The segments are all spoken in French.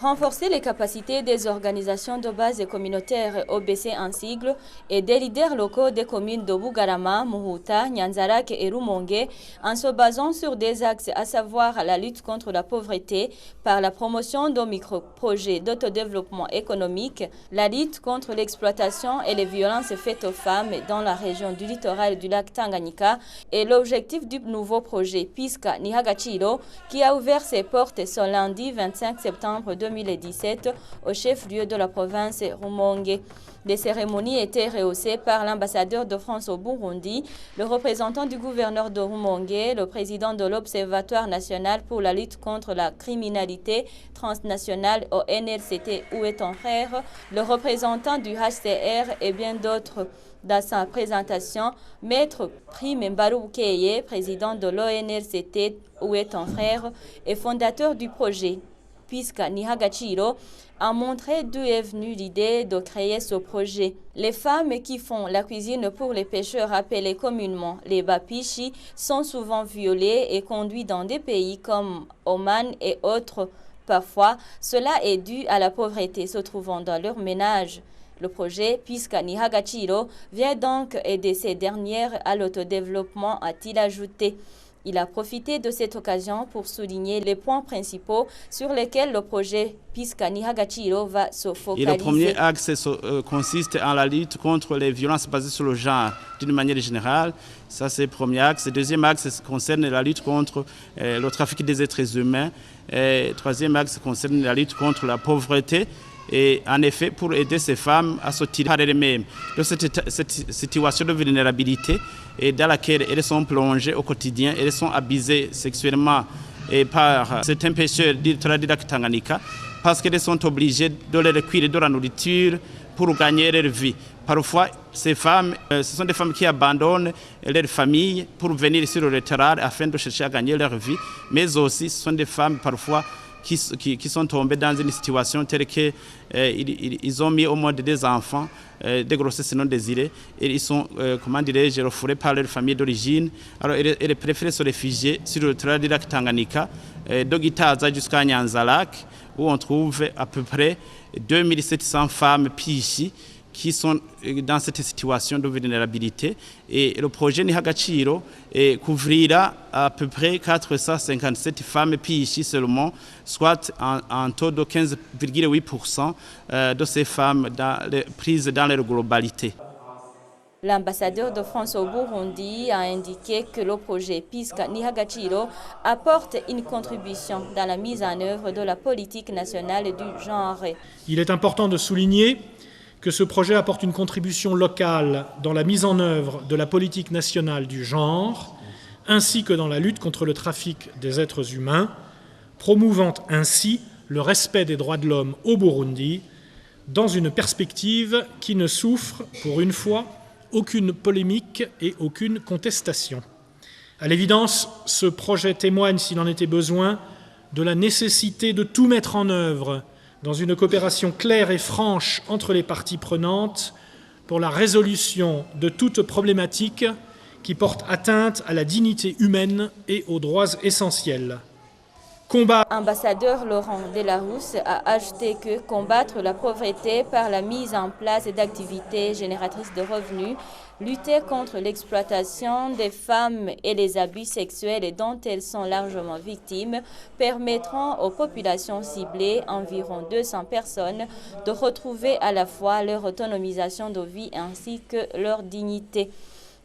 Renforcer les capacités des organisations de base communautaires OBC en sigle et des leaders locaux des communes de Bugarama, Muhuta, Nyanzarak et Rumongue en se basant sur des axes à savoir la lutte contre la pauvreté par la promotion de micro-projets d'autodéveloppement économique, la lutte contre l'exploitation et les violences faites aux femmes dans la région du littoral du lac Tanganyika et l'objectif du nouveau projet Piska Nihagachiro qui a ouvert ses portes ce lundi 25 septembre 2017 au chef-lieu de la province Rumongue. Les cérémonies étaient rehaussées par l'ambassadeur de France au Burundi, le représentant du gouverneur de Rumongue, le président de l'Observatoire national pour la lutte contre la criminalité transnationale au NLCT où est ton frère, le représentant du HCR et bien d'autres. Dans sa présentation, Maître Prime Mbaroukeye, président de l'ONLCT où est ton frère et fondateur du projet Piska Nihagachiro, a montré d'où est venue l'idée de créer ce projet. Les femmes qui font la cuisine pour les pêcheurs appelés communément les bapishi sont souvent violées et conduites dans des pays comme Oman et autres. Parfois, cela est dû à la pauvreté se trouvant dans leur ménage. Le projet Piska Nihagachiro vient donc aider ces dernières à l'autodéveloppement, a-t-il ajouté. Il a profité de cette occasion pour souligner les points principaux sur lesquels le projet Piska Nihagachiro va se focaliser. Et le premier axe consiste en la lutte contre les violences basées sur le genre d'une manière générale. Ça, c'est le premier axe. Le deuxième axe concerne la lutte contre le trafic des êtres humains. Le troisième axe concerne la lutte contre la pauvreté. Et en effet, pour aider ces femmes à sortir par elles-mêmes de cette situation de vulnérabilité et dans laquelle elles sont plongées au quotidien, elles sont abusées sexuellement par certains pêcheurs du lac Tanganyika parce qu'elles sont obligées de leur cuire de la nourriture pour gagner leur vie. Parfois, ces femmes, ce sont des femmes qui abandonnent leur famille pour venir sur le littoral afin de chercher à gagner leur vie, mais aussi ce sont des femmes parfois qui sont tombés dans une situation telle qu'ils ont mis au monde des enfants, des grossesses non désirées, et ils sont, refoulés par leur famille d'origine. Alors, ils préfèrent se réfugier sur le littoral du lac Tanganyika, de Gitaza jusqu'à Nyanzarak, où on trouve à peu près 2700 femmes pichi qui sont dans cette situation de vulnérabilité. Et le projet Nihagachiro couvrira à peu près 457 femmes pichi seulement, soit un taux de 15,8% de ces femmes prises dans leur globalité. L'ambassadeur de France au Burundi a indiqué que le projet Piska Nihagachiro apporte une contribution dans la mise en œuvre de la politique nationale du genre. Il est important de souligner que ce projet apporte une contribution locale dans la mise en œuvre de la politique nationale du genre, ainsi que dans la lutte contre le trafic des êtres humains, promouvant ainsi le respect des droits de l'homme au Burundi, dans une perspective qui ne souffre, pour une fois, aucune polémique et aucune contestation. À l'évidence, ce projet témoigne, s'il en était besoin, de la nécessité de tout mettre en œuvre dans une coopération claire et franche entre les parties prenantes pour la résolution de toute problématique qui porte atteinte à la dignité humaine et aux droits essentiels. Ambassadeur Laurent Delarousse a ajouté que combattre la pauvreté par la mise en place d'activités génératrices de revenus, lutter contre l'exploitation des femmes et les abus sexuels dont elles sont largement victimes permettront aux populations ciblées, environ 200 personnes, de retrouver à la fois leur autonomisation de vie ainsi que leur dignité.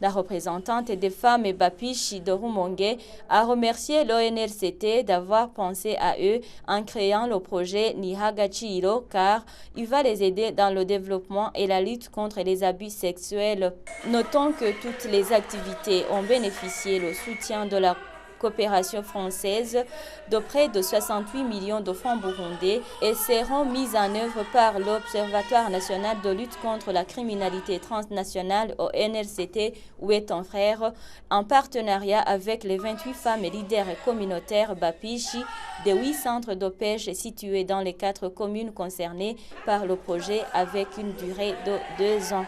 La représentante des femmes et Bapichi de Rumongue a remercié l'ONLCT d'avoir pensé à eux en créant le projet Nihagachiro car il va les aider dans le développement et la lutte contre les abus sexuels. Notons que toutes les activités ont bénéficié du soutien de la coopération française de près de 68 millions de francs burundais et seront mises en œuvre par l'Observatoire national de lutte contre la criminalité transnationale au NLCT où est ton frère, en partenariat avec les 28 femmes leaders communautaires Bapichi des 8 centres de pêche situés dans les 4 communes concernées par le projet avec une durée de 2 ans.